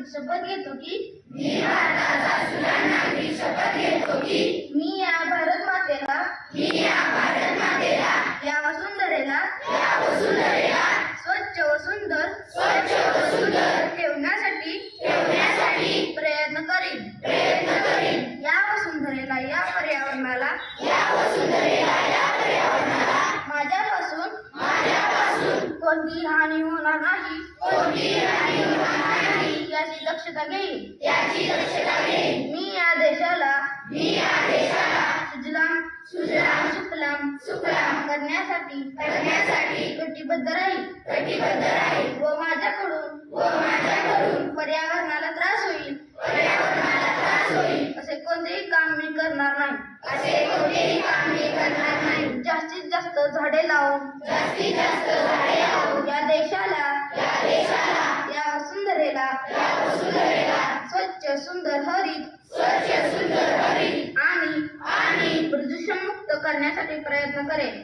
शपथ घेतो की मी भारताचा सुजाण नागरिक शपथ घेतो की मी या भारत मातेला या वसुंधरेला स्वच्छ व सुंदर ठेवण्यासाठी प्रयत्न करीन. या वसुंधरेला या पर्यावरणाला माझ्यापासून कोणतीही हानी होणार नाही याची दक्षता घेईन. मी या देशाला सुजलाम करण्यासाठी कटिबद्ध राहील व माझ्याकडून पर्यावरणाला त्रास होईल असे कोणतेही काम मी करणार नाही. जास्तीत जास्त झाडे लावून या देशाला या वसुंधरेला स्वच्छ सुंदर हरित आणि प्रदूषण मुक्त करण्यासाठी प्रयत्न करेन.